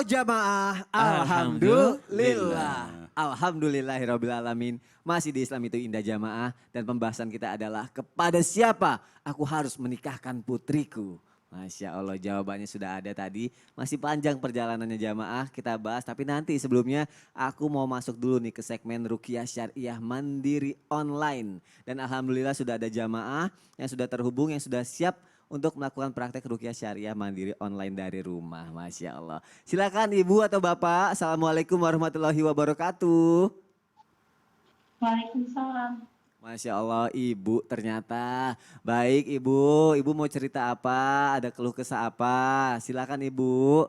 jamaah, alhamdulillah. Alhamdulillahirrabbilalamin. Masih di Islam itu indah jamaah. Dan pembahasan kita adalah kepada siapa aku harus menikahkan putriku. Masya Allah jawabannya sudah ada tadi. Masih panjang perjalanannya jamaah kita bahas. Tapi nanti sebelumnya aku mau masuk dulu nih ke segmen Ruqyah Syariah Mandiri Online. Dan alhamdulillah sudah ada jamaah yang sudah terhubung, yang sudah siap untuk melakukan praktek Ruqyah Syariah Mandiri Online dari rumah. Masya Allah. Silakan Ibu atau Bapak. Assalamualaikum warahmatullahi wabarakatuh. Waalaikumsalam. Masya Allah Ibu ternyata. Baik Ibu, Ibu mau cerita apa? Ada keluh kesah apa? Silakan Ibu.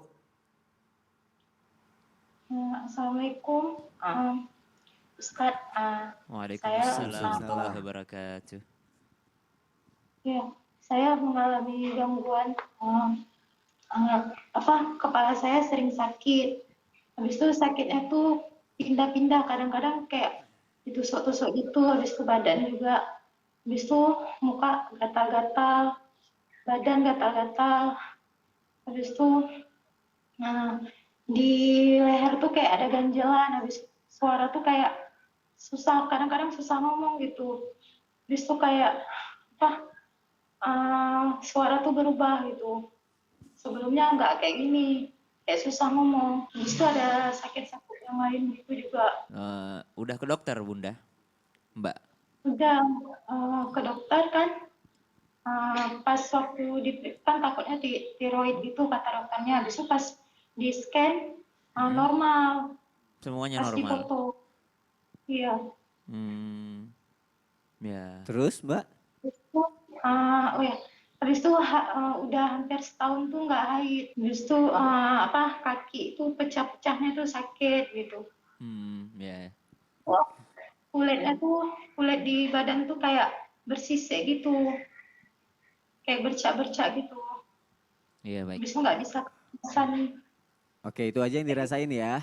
Assalamualaikum, Ustadz. Waalaikumsalam Saya warahmatullahi wabarakatuh. ya, saya mengalami gangguan kepala saya sering sakit. Habis itu sakitnya tuh pindah-pindah, kadang-kadang kayak ditusuk-tusuk gitu, habis itu badan juga. Habis itu muka gatal-gatal, badan gatal-gatal. Habis itu di leher tuh kayak ada ganjelan, habis suara tuh kayak susah, kadang-kadang susah ngomong gitu. Habis itu kayak suara tuh berubah gitu. Sebelumnya nggak kayak gini, kayak susah ngomong. Habis itu ada sakit-sakit yang lain gitu juga. Udah ke dokter Bunda? Mbak? Udah ke dokter kan, pas waktu kan takutnya tiroid gitu kata dokternya. Habis itu pas di scan normal. Semuanya Pas normal? difoto. Iya. Ya. Terus Mbak? Habis itu udah hampir setahun tuh nggak haid. Habis itu kaki itu pecah-pecahnya tuh sakit gitu. Ya. Kulitnya tuh, kulit di badan tuh kayak bersisik gitu, kayak bercak-bercak gitu. Iya baik. Habis itu nggak bisa pesan. Oke itu aja yang dirasain ya.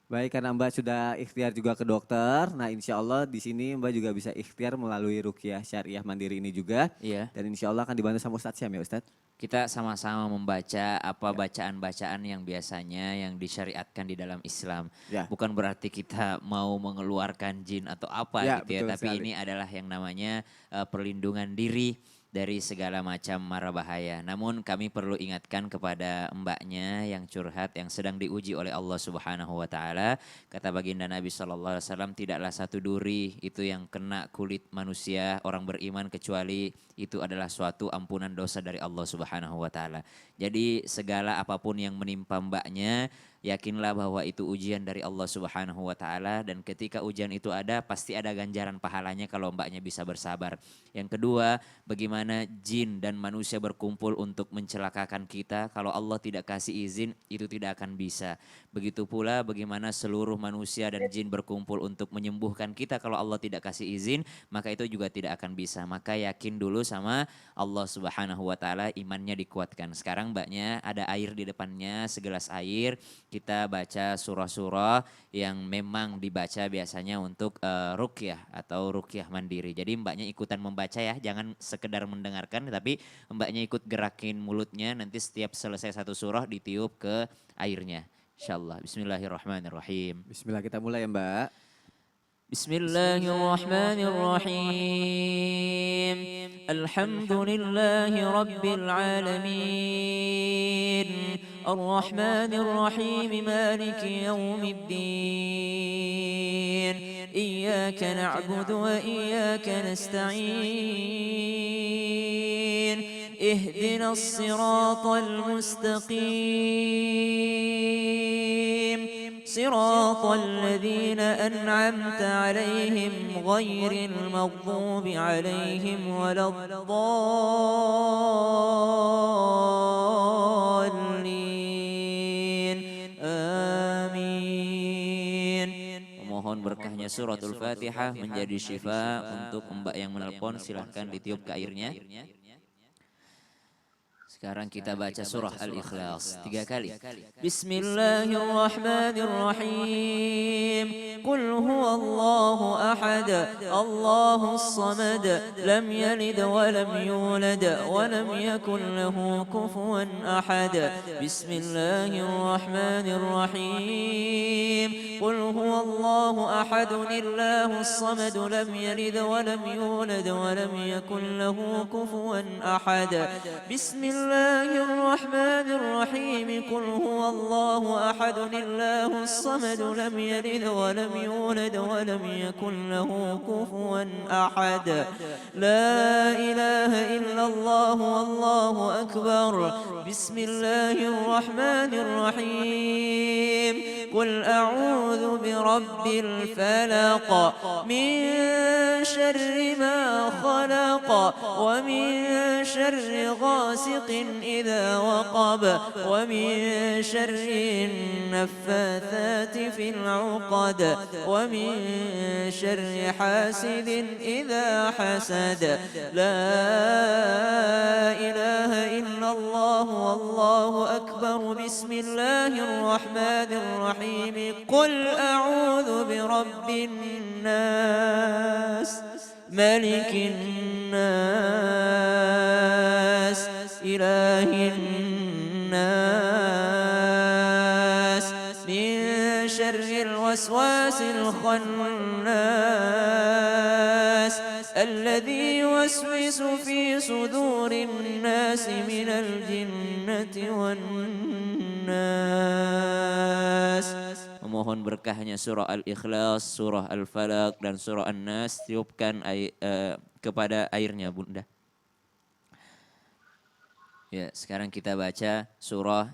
Baik, karena Mbak sudah ikhtiar juga ke dokter. Nah, insya Allah di sini Mbak juga bisa ikhtiar melalui Ruqyah Syariah Mandiri ini juga. Iya. Dan insya Allah akan dibantu sama Ustadz Syam ya Ustadz. Kita sama-sama membaca apa bacaan-bacaan yang biasanya yang disyariatkan di dalam Islam. Ya. Bukan berarti kita mau mengeluarkan jin atau apa Ya, gitu ya. betul Tapi sekali. ini adalah yang namanya perlindungan diri dari segala macam mara bahaya. Namun kami perlu ingatkan kepada mbaknya yang curhat yang sedang diuji oleh Allah Subhanahu wa taala. Kata baginda Nabi SAW, tidaklah satu duri itu yang kena kulit manusia orang beriman kecuali itu adalah suatu ampunan dosa dari Allah Subhanahu wa taala. Jadi segala apapun yang menimpa mbaknya, yakinlah bahwa itu ujian dari Allah Subhanahu wa taala, dan ketika ujian itu ada pasti ada ganjaran pahalanya kalau mbaknya bisa bersabar. Yang kedua, bagaimana jin dan manusia berkumpul untuk mencelakakan kita, kalau Allah tidak kasih izin itu tidak akan bisa. Begitu pula bagaimana seluruh manusia dan jin berkumpul untuk menyembuhkan kita, kalau Allah tidak kasih izin maka itu juga tidak akan bisa. Maka yakin dulu sama Allah Subhanahu wa taala, imannya dikuatkan. Sekarang mbaknya ada air di depannya, segelas air. Kita baca surah-surah yang memang dibaca biasanya untuk ruqyah atau ruqyah mandiri. Jadi mbaknya ikutan membaca ya, jangan sekedar mendengarkan tapi mbaknya ikut gerakin mulutnya, nanti setiap selesai satu surah ditiup ke airnya. Insyaallah. Bismillahirrahmanirrahim. Bismillah, kita mulai ya Mbak. Bismillahirrahmanirrahim. Alhamdulillahi rabbil alamin. Ar-Rahmanir-Rahim. Maliki yaumiddin. Iyyaka na'budu wa iyyaka nasta'in. Ihdinas siratal mustaqim. صراط الذين أنعمت عليهم غير المغضوب عليهم ولا الضالين آمين. Mohon berkahnya suratul Fatihah menjadi syifa untuk mbak yang menelpon, silahkan ditiup ke airnya. Sekarang kita baca surah Al-Ikhlas 3 kali. Bismillahirrahmanirrahim. قل هو الله أحد الله الصمد لم يلد ولم يولد ولم يكن له كفوا أحد بسم الله الرحمن الرحيم قل هو الله أحد الله الصمد لم يلد ولم يولد ولم يكن له كفوا أحد بسم الله الرحمن الرحيم قل هو الله أحد الله الصمد لم يلد ولم يولد ولم يكن له كفوا أحد لا إله إلا الله والله أكبر بسم الله الرحمن الرحيم قل أعوذ برب الفلق من شر ما خلق ومن شر غاسق إذا وقب ومن شر النفاثات في العقد ومن شر حاسد إذا حسد لا إله إلا الله والله أكبر بسم الله الرحمن الرحيم قل أعوذ برب الناس ملك الناس إله الناس من شر الوسواس الخناس الذي يوسوس في صدور الناس من الجنة والناس. Memohon berkahnya surah Al-Ikhlas, surah Al-Falaq, dan surah An-Nas. Tiupkan kepada airnya, Bunda. Ya, sekarang kita baca surah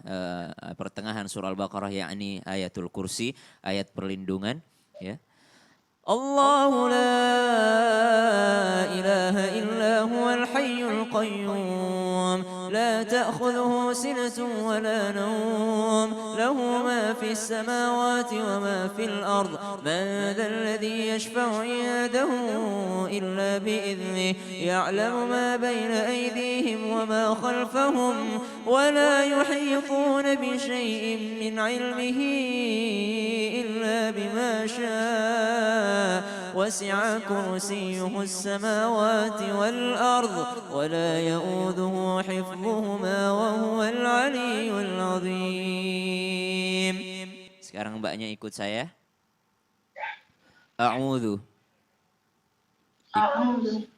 pertengahan surah Al-Baqarah, yakni ayatul kursi, ayat perlindungan. Ya. Allahu la ilaha illa huwal hayyul qayyum la ta'khudhuhu sinatun wa la nawm lahu ma fis samawati wa ma fil ard man dhal ladhi yashfa'u 'indahu illa bi idhnihi ya'lamu ma bayna aydihim wa ma khalfahum wa la yuhituna bi shay'in min 'ilmihi illa bima sha'a وسع كرسيه السماوات والأرض ولا يؤوده حفظهما وهو العلي العظيم. Sekarang mbaknya ikut saya. A'udzu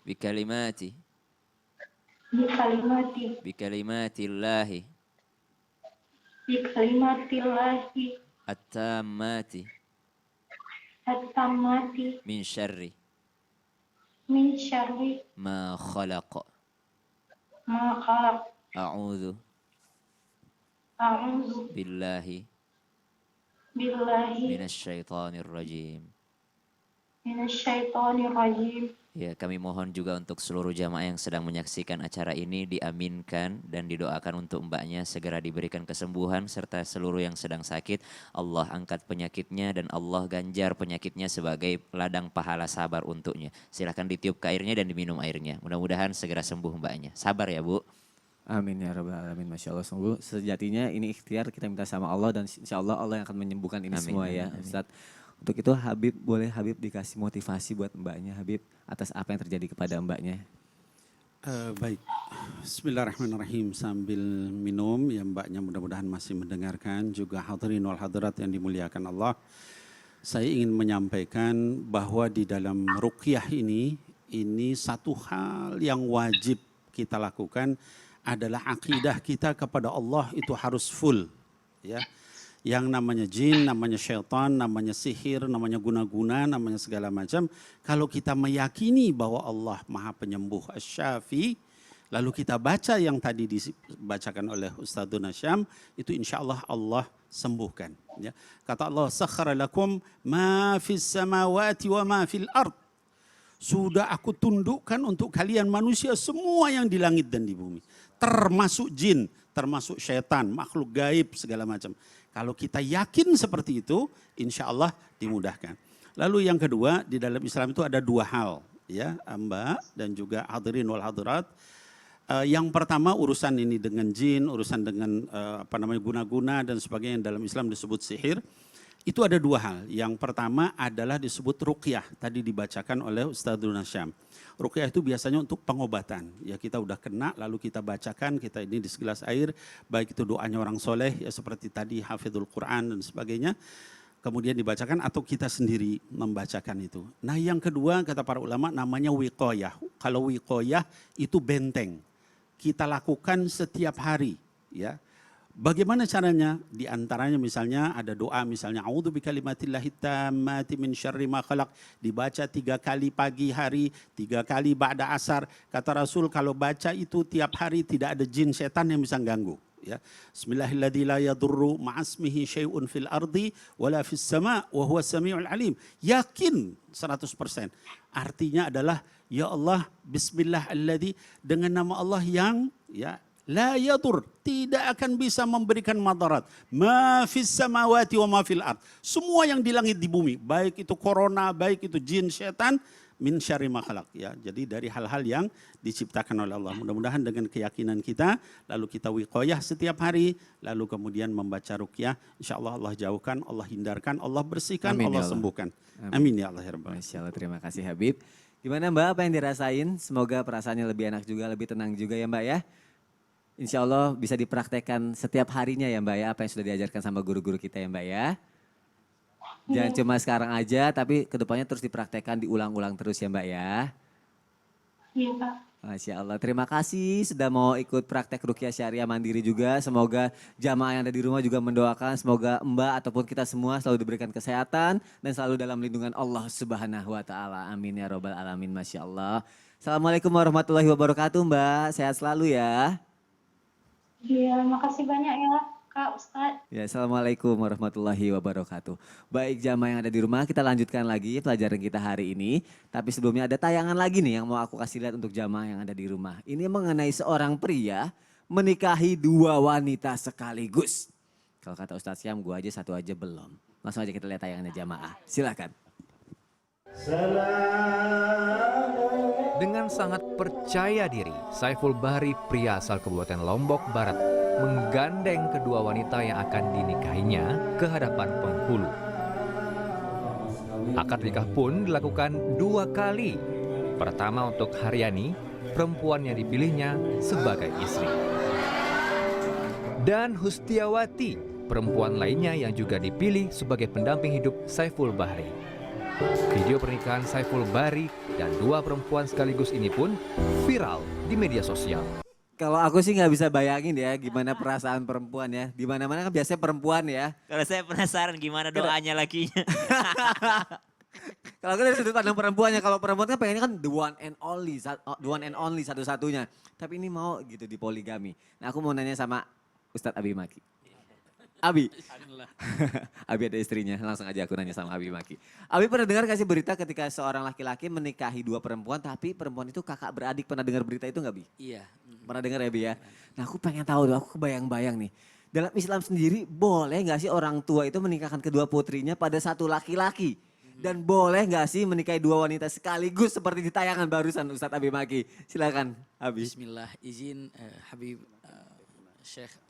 bikalimati bikalimatillahi at-tammati min syarri ma khalaq. A'udzu billahi minasyaitonir rajim. Ya, kami mohon juga untuk seluruh jamaah yang sedang menyaksikan acara ini diaminkan dan didoakan untuk mbaknya segera diberikan kesembuhan serta seluruh yang sedang sakit Allah angkat penyakitnya dan Allah ganjar penyakitnya sebagai ladang pahala sabar untuknya. Silahkan ditiup ke airnya dan diminum airnya. Mudah-mudahan segera sembuh mbaknya. Sabar ya, Bu. Amin ya rabbal alamin. Masya Allah, sungguh sejatinya ini ikhtiar kita minta sama Allah dan insya Allah Allah yang akan menyembuhkan ini Amin, semua amin, ya amin. Ustadz. Untuk itu Habib, boleh Habib dikasih motivasi buat mbaknya Habib atas apa yang terjadi kepada mbaknya. Baik, bismillahirrahmanirrahim. Sambil minum ya mbaknya, mudah-mudahan masih mendengarkan, juga hadirin wal hadirat yang dimuliakan Allah. Saya ingin menyampaikan bahwa di dalam ruqyah ini satu hal yang wajib kita lakukan adalah akidah kita kepada Allah itu harus full, ya. Yang namanya jin, namanya syaitan, namanya sihir, namanya guna-guna, namanya segala macam. Kalau kita meyakini bahwa Allah Maha Penyembuh Asy-Syafi, lalu kita baca yang tadi dibacakan oleh Ustadzuna Syam, itu insya Allah Allah sembuhkan. Ya. Kata Allah, sakhara lakum ma fis samawati wa ma fil ard. Sudah aku tundukkan untuk kalian manusia semua yang di langit dan di bumi. Termasuk jin, termasuk syaitan, makhluk gaib, segala macam. Kalau kita yakin seperti itu, insya Allah dimudahkan. Lalu yang kedua, di dalam Islam itu ada dua hal, ya Mbak dan juga hadirin wal hadirat. Yang pertama urusan ini dengan jin, urusan dengan guna-guna dan sebagainya yang dalam Islam disebut sihir. Itu ada dua hal. Yang pertama adalah disebut ruqyah. Tadi dibacakan oleh Ustadzul Nasyam. Ruqyah itu biasanya untuk pengobatan. Ya kita udah kena lalu kita bacakan, kita ini di segelas air. Baik itu doanya orang soleh ya seperti tadi hafizul Quran dan sebagainya. Kemudian dibacakan atau kita sendiri membacakan itu. Nah yang kedua kata para ulama namanya wiqayah. Kalau wiqayah itu benteng. Kita lakukan setiap hari ya. Bagaimana caranya? Di antaranya misalnya ada doa misalnya a'udzu bikalimatillahi tammati min syarri ma khalaq, dibaca 3 kali pagi hari, 3 kali ba'da asar. Kata Rasul kalau baca itu tiap hari tidak ada jin setan yang bisa ganggu. Ya. Bismillahirrahmanirrahim la yadurru ma'asmihi syai'un fil ardi wala fis sama' wa huwa samiul alim. Yakin 100%. Artinya adalah ya Allah bismillahirrahmanirrahim dengan nama Allah yang ya la yadur, tidak akan bisa memberikan madarat. Ma fis samawati wa ma fil ard. Semua yang di langit di bumi, baik itu corona, baik itu jin, setan, min syarri ma khalaq ya. Jadi dari hal-hal yang diciptakan oleh Allah. Mudah-mudahan dengan keyakinan kita, lalu kita wiqayah setiap hari, lalu kemudian membaca ruqyah, insyaallah Allah jauhkan, Allah hindarkan, Allah bersihkan, Amin, Allah ya Allah. sembuhkan. Amin ya Allah ya Rabbal. Masya Allah, terima kasih Habib. Gimana Mbak, apa yang dirasain? Semoga perasaannya lebih enak juga, lebih tenang juga ya Mbak ya. Insya Allah bisa dipraktekkan setiap harinya ya Mbak ya, apa yang sudah diajarkan sama guru-guru kita ya Mbak ya. Jangan cuma sekarang aja, tapi kedepannya terus dipraktekkan, diulang-ulang terus ya Mbak ya. Iya Pak. Masya Allah, terima kasih sudah mau ikut praktek Ruqyah Syariah Mandiri juga. Semoga jamaah yang ada di rumah juga mendoakan, semoga Mbak ataupun kita semua selalu diberikan kesehatan dan selalu dalam lindungan Allah Subhanahu wa Ta'ala. Amin ya Robbal Alamin, Masya Allah. Assalamualaikum warahmatullahi wabarakatuh Mbak, sehat selalu ya. Iya, makasih banyak ya Kak Ustadz. Ya, Assalamualaikum warahmatullahi wabarakatuh. Baik jamaah yang ada di rumah, kita lanjutkan lagi pelajaran kita hari ini. Tapi sebelumnya ada tayangan lagi nih yang mau aku kasih lihat untuk jamaah yang ada di rumah. Ini mengenai seorang pria menikahi 2 wanita sekaligus. Kalau kata Ustadz Syam, gua aja 1 aja belum. Langsung aja kita lihat tayangannya jamaah. Silakan. Dengan sangat percaya diri, Saiful Bahri, pria asal Kabupaten Lombok Barat, menggandeng kedua wanita yang akan dinikahinya ke hadapan penghulu. Akad nikah pun dilakukan 2 kali. Pertama untuk Haryani, perempuan yang dipilihnya sebagai istri. Dan Hustiawati, perempuan lainnya yang juga dipilih sebagai pendamping hidup Saiful Bahri. Video pernikahan Saiful Bahri dan 2 perempuan sekaligus ini pun viral di media sosial. Kalau aku sih nggak bisa bayangin ya gimana perasaan perempuan ya. Di mana-mana kan biasanya perempuan ya. Kalau saya penasaran gimana doanya lakinya. Kalau aku dari sudut pandang perempuannya, kalau perempuan kan pengennya kan the one and only satu-satunya. Tapi ini mau gitu di poligami. Nah aku mau nanya sama Ustadz Abi Maki. Abi, Abi ada istrinya, langsung aja aku nanya sama Abi Maki. Abi pernah dengar kasih berita ketika seorang laki-laki menikahi 2 perempuan, tapi perempuan itu kakak beradik, pernah dengar berita itu nggak Bi? Iya. Pernah dengar ya Bi ya? Nah aku pengen tahu, aku kebayang-bayang nih. Dalam Islam sendiri boleh nggak sih orang tua itu menikahkan kedua putrinya pada satu laki-laki? Dan boleh nggak sih menikahi 2 wanita sekaligus seperti di tayangan barusan Ustadz Abi Maki? Silakan Abi. Bismillah, izin Habib Syekh.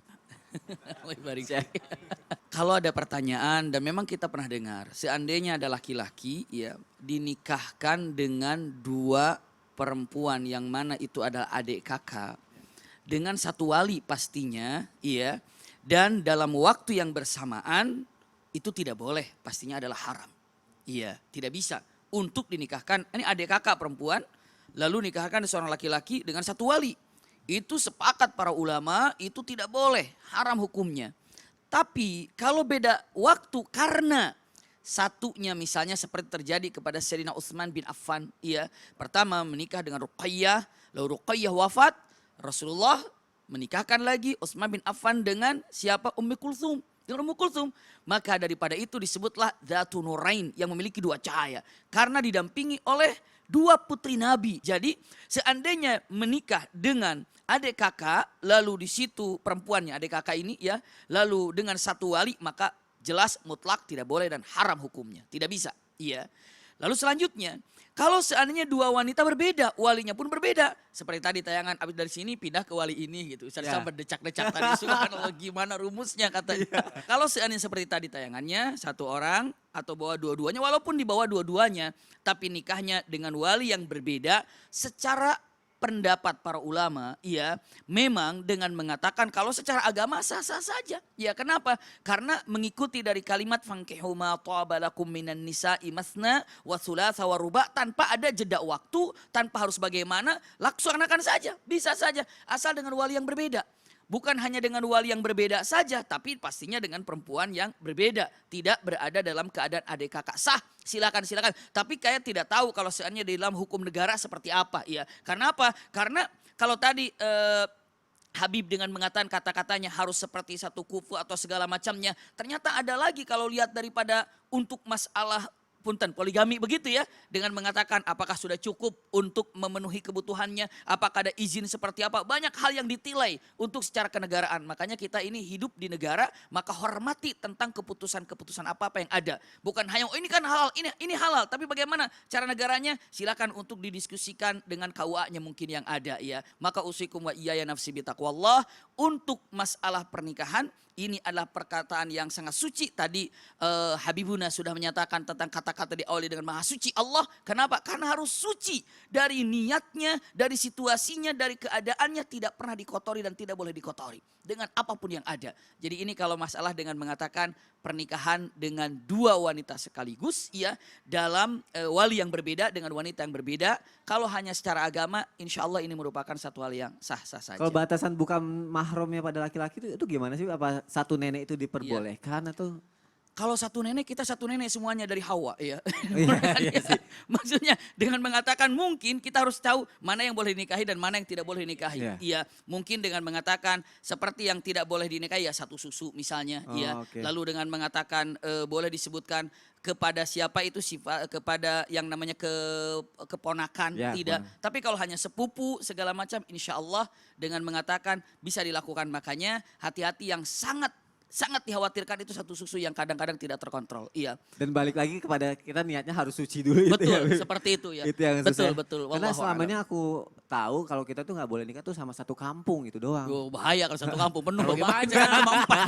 Kalau ada pertanyaan dan memang kita pernah dengar, seandainya ada laki-laki ya dinikahkan dengan 2 perempuan yang mana itu adalah adik kakak dengan 1 wali pastinya, iya, dan dalam waktu yang bersamaan itu tidak boleh, pastinya adalah haram. Iya, tidak bisa untuk dinikahkan. Ini adik kakak perempuan, lalu nikahkan seorang laki-laki dengan 1 wali. Itu sepakat para ulama, itu tidak boleh, haram hukumnya. Tapi kalau beda waktu karena satunya misalnya seperti terjadi kepada Sayyidina Utsman bin Affan. Iya, pertama menikah dengan Ruqayyah, lalu Ruqayyah wafat, Rasulullah menikahkan lagi Utsman bin Affan dengan siapa? Ummu Kulthum. Dengan Ummu Kulthum. Maka daripada itu disebutlah Dzatu Nurain yang memiliki 2 cahaya. Karena didampingi oleh 2 putri Nabi. Jadi seandainya menikah dengan adik kakak, lalu di situ perempuannya adik kakak ini ya, lalu dengan 1 wali, maka jelas mutlak tidak boleh dan haram hukumnya. Tidak bisa. Iya. Lalu selanjutnya, kalau seandainya dua wanita berbeda, walinya pun berbeda. Seperti tadi tayangan, abis dari sini pindah ke wali ini gitu. Saya berdecak-decak tadi, subhanallah gimana rumusnya katanya. Kalau seandainya seperti tadi tayangannya, satu orang atau bawa dua-duanya, walaupun dibawa dua-duanya, tapi nikahnya dengan wali yang berbeda, secara pendapat para ulama, ya memang dengan mengatakan kalau secara agama sah-sah saja. Ya kenapa? Karena mengikuti dari kalimat fankihu ma thaba lakum minan nisa'i masna wa thulatha wa ruba' tanpa ada jeda waktu, tanpa harus bagaimana, laksanakan saja, bisa saja asal dengan wali yang berbeda. Bukan hanya dengan wali yang berbeda saja, tapi pastinya dengan perempuan yang berbeda. Tidak berada dalam keadaan adik kakak sah. Silakan. Tapi kayak tidak tahu kalau seandainya di dalam hukum negara seperti apa. Ya. Karena apa? Karena kalau tadi Habib dengan mengatakan kata-katanya harus seperti satu kufu atau segala macamnya. Ternyata ada lagi kalau lihat daripada untuk masalah punten poligami begitu ya, dengan mengatakan apakah sudah cukup untuk memenuhi kebutuhannya, apakah ada izin seperti apa, banyak hal yang ditilai untuk secara kenegaraan. Makanya kita ini hidup di negara, maka hormati tentang keputusan-keputusan apa-apa yang ada. Bukan hanya oh ini kan halal, ini halal, tapi bagaimana cara negaranya, silakan untuk didiskusikan dengan KUA-nya mungkin yang ada ya. Maka usikum wa iyaya nafsi bitaqwallah. Untuk masalah pernikahan, ini adalah perkataan yang sangat suci. Tadi Habibuna sudah menyatakan tentang kata-kata diawali dengan maha suci Allah. Kenapa? Karena harus suci dari niatnya, dari situasinya, dari keadaannya, tidak pernah dikotori dan tidak boleh dikotori dengan apapun yang ada. Jadi ini kalau masalah dengan mengatakan pernikahan dengan dua wanita sekaligus ya, dalam wali yang berbeda dengan wanita yang berbeda, kalau hanya secara agama insya Allah ini merupakan satu hal yang sah-sah saja. Kalau batasan bukan mahramnya pada laki-laki itu gimana sih? Apa satu nenek itu diperbolehkan atau? Kalau satu nenek, kita satu nenek semuanya dari Hawa ya. Iya sih. Maksudnya dengan mengatakan mungkin kita harus tahu mana yang boleh dinikahi dan mana yang tidak boleh dinikahi. Iya. Iya, mungkin dengan mengatakan seperti yang tidak boleh dinikahi ya satu susu misalnya. Iya. Oke. Lalu dengan mengatakan boleh disebutkan kepada siapa itu sifat, kepada yang namanya keponakan Ya, tidak. keponakan. Tapi kalau hanya sepupu segala macam, insya Allah dengan mengatakan bisa dilakukan. Makanya hati-hati yang sangat dikhawatirkan itu satu susu yang kadang-kadang tidak terkontrol. Iya. Dan balik lagi kepada kita niatnya harus suci dulu itu Betul, ya. Bib? seperti itu ya. Itu yang susah. Betul. Karena Wallahu selama a'lam. ini aku tahu kalau kita tuh nggak boleh nikah tuh sama satu kampung itu doang. Oh, bahaya kalau satu kampung penuh. Kalau Bagaimana banyak. jangan sama empat.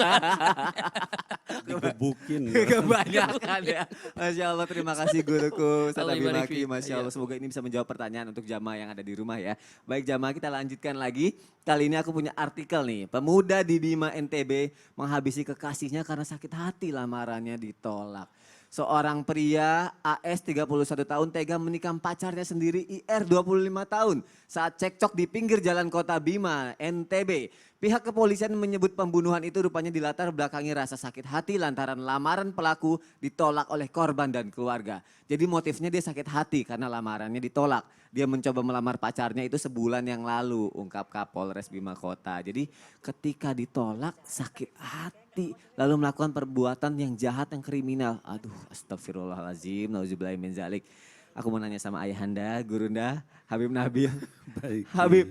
Digebukin. Kebanyakan ya. Masya Allah, terima kasih guruku Ustaz Allah Abi ibarik Maki. fiik. Masya Allah, Iya. semoga ini bisa menjawab pertanyaan untuk jamaah yang ada di rumah ya. Baik jamaah, kita lanjutkan lagi. Kali ini aku punya artikel nih. Pemuda di Bima NTB menghabisi kekasihnya karena sakit hati lamarannya ditolak. Seorang pria AS 31 tahun tega menikam pacarnya sendiri IR 25 tahun saat cekcok di pinggir jalan kota Bima, NTB. Pihak kepolisian menyebut pembunuhan itu rupanya dilatar belakangi rasa sakit hati lantaran lamaran pelaku ditolak oleh korban dan keluarga. Jadi motifnya dia sakit hati karena lamarannya ditolak. Dia mencoba melamar pacarnya itu sebulan yang lalu, ungkap Kapolres Bima Kota. Jadi ketika ditolak sakit hati, lalu melakukan perbuatan yang jahat, yang kriminal. Aduh, astagfirullahaladzim, nauzubillahi min zalik. Aku mau nanya sama ayahanda, gurunda, Habib Nabil. Baik. Habib,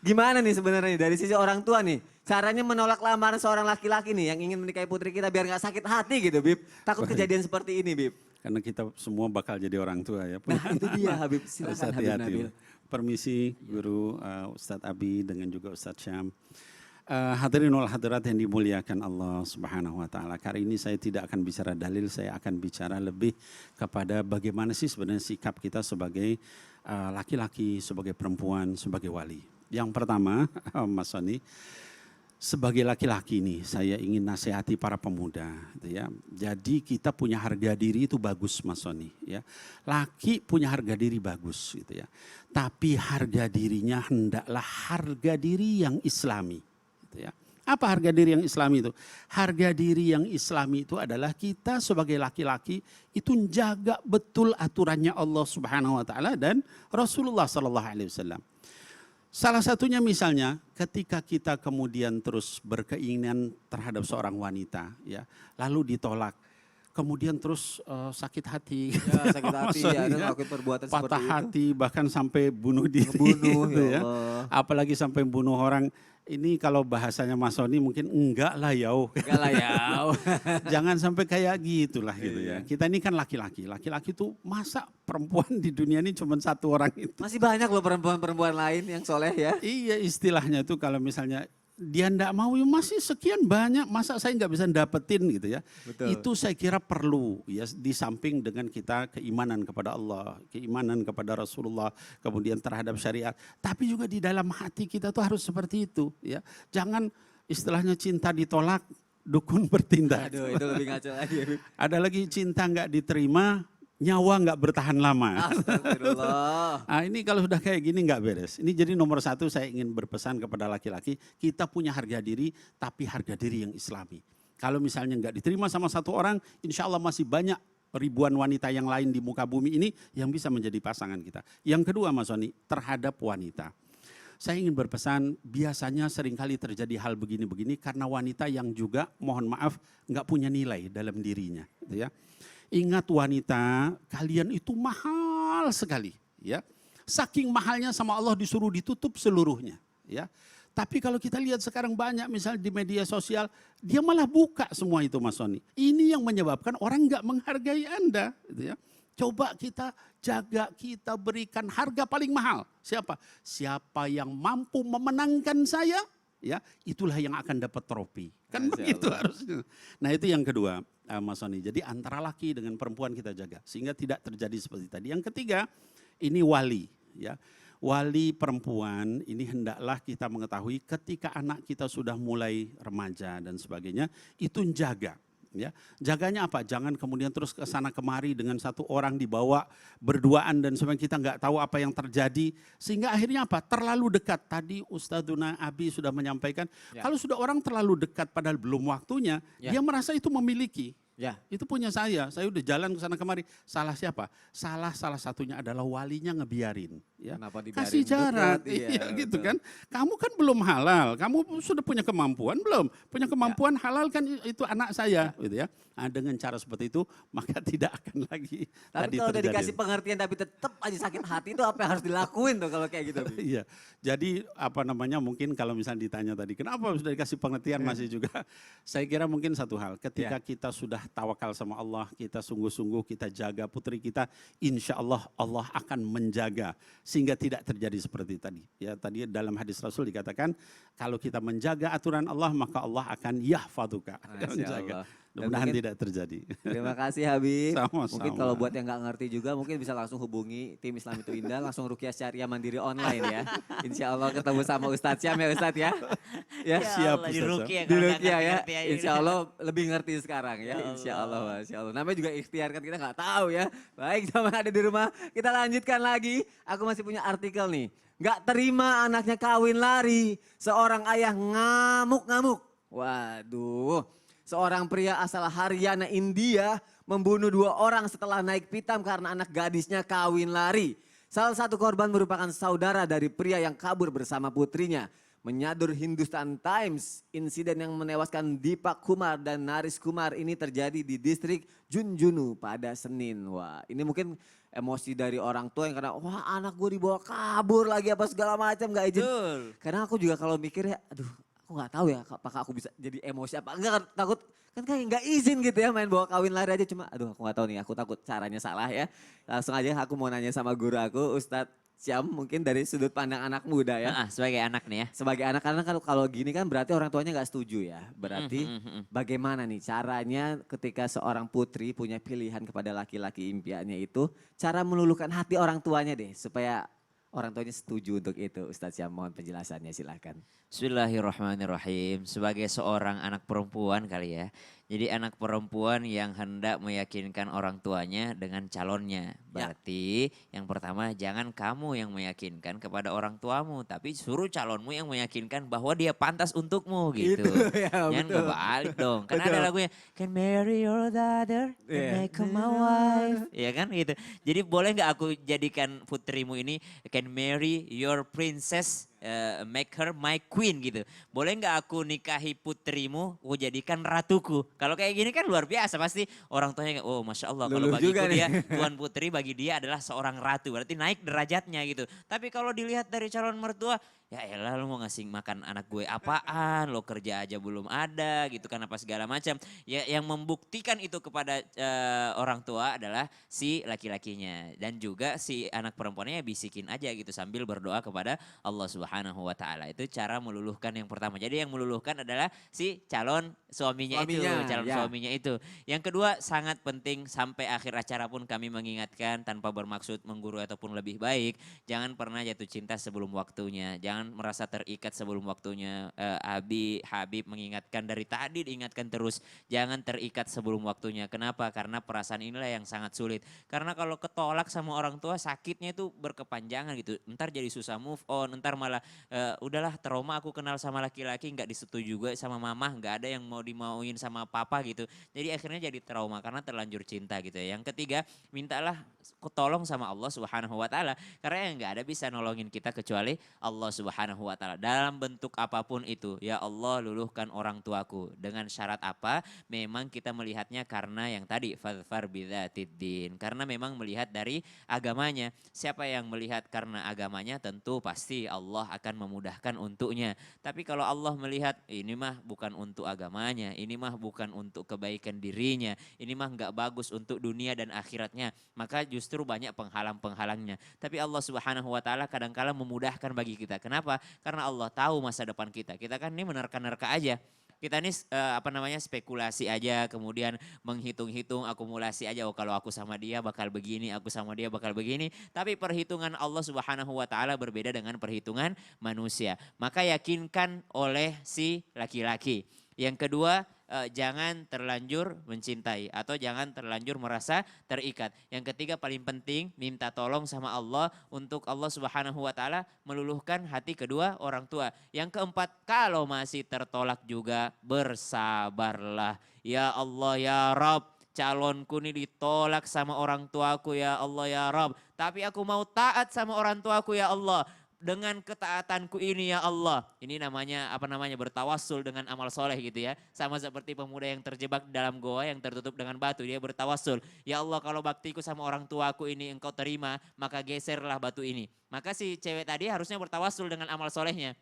gimana nih sebenarnya dari sisi orang tua nih? Caranya menolak lamaran seorang laki-laki nih yang ingin menikahi putri kita biar gak sakit hati gitu, Bib. Takut kejadian seperti ini, Bib. Karena kita semua bakal jadi orang tua ya. Nah itu dia Habib, Harus silakan Habib hati-hati. Nabil. Permisi Guru Ustadz Abi dengan juga Ustadz Syam. Hadirin wal hadirat yang dimuliakan Allah Subhanahu wa taala. Kali ini saya tidak akan bicara dalil, saya akan bicara lebih kepada bagaimana sih sebenarnya sikap kita sebagai laki-laki, sebagai perempuan, sebagai wali. Yang pertama, Mas Soni, sebagai laki-laki nih saya ingin nasihati para pemuda gitu ya. Jadi kita punya harga diri itu bagus Mas Soni ya. Laki punya harga diri bagus gitu ya. Tapi harga dirinya hendaklah harga diri yang islami gitu ya. Apa harga diri yang islami itu? Harga diri yang islami itu adalah kita sebagai laki-laki itu jaga betul aturannya Allah Subhanahu wa taala dan Rasulullah sallallahu alaihi wasallam. Salah satunya misalnya ketika kita kemudian terus berkeinginan terhadap seorang wanita ya, lalu ditolak. Kemudian terus sakit hati. Ya, sakit hati ya, Maksudnya, dan melakukan perbuatan patah seperti itu. hati bahkan sampai bunuh diri Ngebunuh, gitu ya ya. Allah. Apalagi sampai bunuh orang. Ini kalau bahasanya Mas Sony mungkin enggak lah yau. Enggak lah ya. Jangan sampai kayak gitulah gitu Iya. ya. Kita ini kan laki-laki. Laki-laki itu masa perempuan di dunia ini cuma satu orang itu. Masih banyak loh perempuan-perempuan lain yang soleh ya. Iya istilahnya tuh kalau misalnya dia ndak mau ya masih sekian banyak masa saya nggak bisa dapetin gitu ya. Betul. Itu saya kira perlu ya di samping dengan kita keimanan kepada Allah, keimanan kepada Rasulullah, kemudian terhadap syariat, tapi juga di dalam hati kita tuh harus seperti itu ya. Jangan istilahnya cinta ditolak, dukun bertindak. Aduh itu lebih ngaco lagi. Ada lagi cinta nggak diterima, nyawa nggak bertahan lama. Astagfirullah. Nah ini kalau sudah kayak gini nggak beres. Ini jadi nomor satu saya ingin berpesan kepada laki-laki, kita punya harga diri tapi harga diri yang islami. Kalau misalnya nggak diterima sama satu orang, insya Allah masih banyak ribuan wanita yang lain di muka bumi ini yang bisa menjadi pasangan kita. Yang kedua Mas Sony, terhadap wanita. Saya ingin berpesan, biasanya seringkali terjadi hal begini-begini karena wanita yang juga mohon maaf nggak punya nilai dalam dirinya. Gitu ya. Ingat wanita, kalian itu mahal sekali, ya. Saking mahalnya sama Allah disuruh ditutup seluruhnya, ya. Tapi kalau kita lihat sekarang banyak misalnya di media sosial, dia malah buka semua itu Mas Sony. Ini yang menyebabkan orang nggak menghargai Anda, gitu ya. Coba kita jaga, kita berikan harga paling mahal. Siapa? Siapa yang mampu memenangkan saya, ya itulah yang akan dapat trofi. Kan Masya begitu Allah. harusnya. Nah itu yang kedua Mas Sony. Jadi antara laki dengan perempuan kita jaga. Sehingga tidak terjadi seperti tadi. Yang ketiga ini wali. Ya. Wali perempuan ini hendaklah kita mengetahui ketika anak kita sudah mulai remaja dan sebagainya. Itu jaga. Ya, jaganya apa? Jangan kemudian terus ke sana kemari dengan satu orang dibawa berduaan dan sebagainya kita nggak tahu apa yang terjadi sehingga akhirnya apa? Terlalu dekat. Tadi Ustadzuna Abi sudah menyampaikan kalau sudah orang terlalu dekat padahal belum waktunya, dia merasa itu memiliki. Ya. Itu punya saya udah jalan ke sana kemari. Salah siapa? Salah satunya adalah walinya ngebiarin. Ya. Kenapa dibiarin Kasih jarak, dekat? Iya, iya gitu betul. kan. Kamu kan belum halal, kamu sudah punya kemampuan belum? Punya kemampuan halal kan itu anak saya, gitu ya. Nah, dengan cara seperti itu maka tidak akan lagi Tapi tadi kalau udah terjadi. dikasih pengertian tapi tetap aja sakit hati itu apa yang harus dilakuin tuh kalau kayak gitu? Bi? Iya, jadi apa namanya mungkin kalau misalnya ditanya tadi kenapa sudah dikasih pengertian masih juga, saya kira mungkin satu hal ketika kita sudah tawakal sama Allah, kita sungguh-sungguh kita jaga putri kita, insya Allah Allah akan menjaga sehingga tidak terjadi seperti tadi. Ya tadi dalam hadis Rasul dikatakan kalau kita menjaga aturan Allah maka Allah akan yahfaduka, Masya menjaga. Allah. Dan Mudah-mudahan mungkin- tidak terjadi. Terima kasih Habib. Sama-sama. Mungkin kalau buat yang nggak ngerti juga mungkin bisa langsung hubungi tim Islam itu Indah, langsung Ruqyah Syariah Mandiri online ya. Insya Allah ketemu sama Ustadz Syam ya Ustadz ya. Ya, Siap, Allah, di Ustaz. Ruqyah di kalau nggak Ruqyah ya. ngerti-ngerti aja. Insya Allah lebih ngerti sekarang ya. Insya Allah, Masya Allah. Namanya juga ikhtiar kan kita nggak tahu ya. Baik teman ada di rumah, kita lanjutkan lagi. Aku masih punya artikel nih. Nggak terima anaknya kawin lari, seorang ayah ngamuk-ngamuk. Waduh. Seorang pria asal Haryana, India membunuh 2 orang setelah naik pitam karena anak gadisnya kawin lari. Salah satu korban merupakan saudara dari pria yang kabur bersama putrinya. Menyadur Hindustan Times, insiden yang menewaskan Deepak Kumar dan Naris Kumar ini terjadi di distrik Junjunu pada Senin. Wah, ini mungkin emosi dari orang tua yang karena wah anak gue dibawa kabur lagi apa segala macam gak izin. Betul. Karena aku juga kalau mikir ya, aduh aku nggak tahu ya apakah aku bisa jadi emosi apa enggak, takut kan kayak nggak izin gitu ya main bawa kawin lari aja cuma aduh aku nggak tahu nih, aku takut caranya salah ya. Langsung aja aku mau nanya sama guru aku Ustadz Syam mungkin dari sudut pandang anak muda ya. Sebagai anak nih ya. Sebagai anak karena kalau gini kan berarti orang tuanya nggak setuju ya. Berarti bagaimana nih caranya ketika seorang putri punya pilihan kepada laki-laki impiannya itu, cara meluluhkan hati orang tuanya deh supaya orang tuanya setuju untuk itu. Ustadz Syam mohon penjelasannya silahkan. Bismillahirrahmanirrahim. Sebagai seorang anak perempuan kali ya. Jadi anak perempuan yang hendak meyakinkan orang tuanya dengan calonnya. Berarti yang pertama jangan kamu yang meyakinkan kepada orang tuamu. Tapi suruh calonmu yang meyakinkan bahwa dia pantas untukmu gitu. ya, Jangan betul. kebalik dong. Karena Betul. ada lagunya Can marry your daughter, Iya. can make her my wife. Ya kan gitu. Jadi boleh nggak aku jadikan putrimu ini can marry your princess, make her my queen gitu. Boleh nggak aku nikahi putrimu, aku jadikan ratuku. Kalau kayak gini kan luar biasa pasti orang tuanya oh Masya Allah kalau Luluh bagiku juga dia nih. tuan putri bagi dia adalah seorang ratu berarti naik derajatnya gitu. Tapi kalau dilihat dari calon mertua ya elah lu mau ngasih makan anak gue apaan, lo kerja aja belum ada gitu kan apa segala macam. Ya yang membuktikan itu kepada orang tua adalah si laki-lakinya dan juga si anak perempuannya bisikin aja gitu sambil berdoa kepada Allah Subhanahu wa taala. Itu cara meluluhkan yang pertama. Jadi yang meluluhkan adalah si calon suaminya itu, calon ya. suaminya itu. Yang kedua sangat penting sampai akhir acara pun kami mengingatkan tanpa bermaksud menggurui ataupun lebih baik, jangan pernah jatuh cinta sebelum waktunya. Jangan merasa terikat sebelum waktunya. Habib mengingatkan dari tadi diingatkan terus. Jangan terikat sebelum waktunya. Kenapa? Karena perasaan inilah yang sangat sulit. Karena kalau ketolak sama orang tua sakitnya itu berkepanjangan gitu. Ntar jadi susah move on. Ntar malah udahlah trauma aku kenal sama laki-laki nggak disetujui juga sama mama. Nggak ada yang mau dimauin sama papa gitu. Jadi akhirnya jadi trauma karena terlanjur cinta gitu ya. Yang ketiga mintalah tolong sama Allah Subhanahu wa taala karena yang nggak ada bisa nolongin kita kecuali Allah Subhanahu wa taala dalam bentuk apapun itu. Ya Allah luluhkan orang tuaku dengan syarat apa? Memang kita melihatnya karena yang tadi fadfar bidzatiddin. Karena memang melihat dari agamanya. Siapa yang melihat karena agamanya tentu pasti Allah akan memudahkan untuknya. Tapi kalau Allah melihat ini mah bukan untuk agamanya, ini mah bukan untuk kebaikan dirinya, ini mah nggak bagus untuk dunia dan akhiratnya, maka justru banyak penghalang-penghalangnya. Tapi Allah Subhanahu wa taala kadang-kala memudahkan bagi kita. Kenapa? Karena Allah tahu masa depan kita. Kita kan ini menerka-nerka aja. Kita ini spekulasi aja, kemudian menghitung-hitung akumulasi aja. Oh kalau aku sama dia bakal begini, aku sama dia bakal begini. Tapi perhitungan Allah Subhanahu wa taala berbeda dengan perhitungan manusia. Maka yakinkan oleh si laki-laki. Yang kedua, jangan terlanjur mencintai atau jangan terlanjur merasa terikat. Yang ketiga paling penting minta tolong sama Allah untuk Allah Subhanahu wa taala meluluhkan hati kedua orang tua. Yang keempat, kalau masih tertolak juga bersabarlah. Ya Allah ya Rabb, calonku ini ditolak sama orang tuaku ya Allah ya Rabb. Tapi aku mau taat sama orang tuaku ya Allah. Dengan ketaatanku ini ya Allah. Ini namanya bertawassul dengan amal soleh gitu ya. Sama seperti pemuda yang terjebak dalam goa yang tertutup dengan batu. Dia bertawassul. Ya Allah kalau baktiku sama orang tuaku ini engkau terima maka geserlah batu ini. Maka si cewek tadi harusnya bertawassul dengan amal solehnya.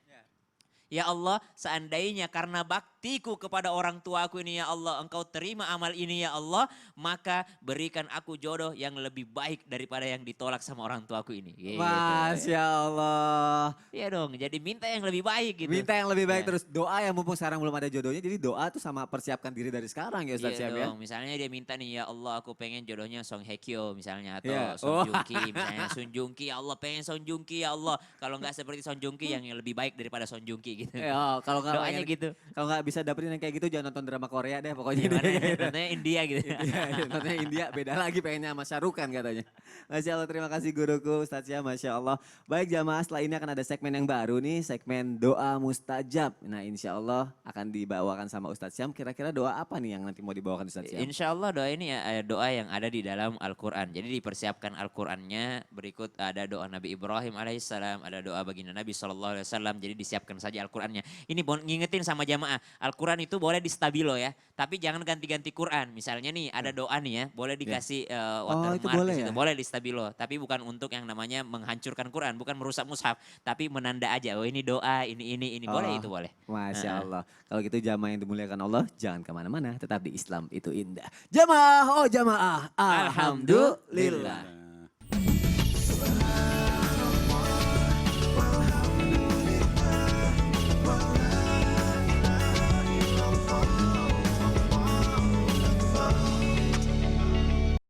Ya Allah, seandainya karena baktiku kepada orang tuaku ini ya Allah, engkau terima amal ini ya Allah, maka berikan aku jodoh yang lebih baik daripada yang ditolak sama orang tuaku ini. Gitu. Masya Allah. Iya dong, jadi minta yang lebih baik gitu. Minta yang lebih baik Ya. terus doa yang mumpung sekarang belum ada jodohnya. Jadi doa tuh sama persiapkan diri dari sekarang ya Ustaz Iya Syam ya. dong, misalnya dia minta nih ya Allah aku pengen jodohnya Song Hye Kyo misalnya atau Iya. Song Oh. Joong Ki misalnya Song Joong Ki ya Allah pengen Song Joong Ki ya Allah kalau nggak seperti Song Joong Ki yang lebih baik daripada Song Joong Ki gitu. Ya, kalau nggak Doanya pengen- gitu. Kalau nggak bisa dapetin yang kayak gitu jangan nonton drama Korea deh pokoknya. Gimana ya? Contohnya India gitu. Iya, nontonnya India beda lagi pengennya sama Syarukan katanya. Masya Allah terima kasih guruku Ustaz Syam, Masya Allah. Baik jamaah setelah ini akan ada segmen yang baru nih, segmen doa mustajab. Nah insya Allah akan dibawakan sama Ustaz Syam. Kira-kira doa apa nih yang nanti mau dibawakan Ustaz Syam? Insya Allah doa ini ya doa yang ada di dalam Al-Quran. Jadi dipersiapkan Al-Qurannya berikut ada doa Nabi Ibrahim alaihissalam, ada doa baginda Nabi SAW. Jadi disiapkan saja Al-Qurannya. Ini ngingetin sama jamaah, Al-Quran itu boleh di stabilo ya. Tapi jangan ganti-ganti Quran. Misalnya nih ada doa nih ya, boleh dikasih watermark itu boleh di situ. ya? Boleh di stabilo. Tapi bukan untuk yang namanya menghancurkan Quran, bukan merusak mushaf. Tapi menanda aja, oh ini doa, ini. Boleh Oh, itu boleh. Masya Allah. Kalau gitu jamaah yang dimuliakan Allah, jangan kemana-mana. Tetap di Islam itu indah. Jamaah, oh jamaah. Alhamdulillah.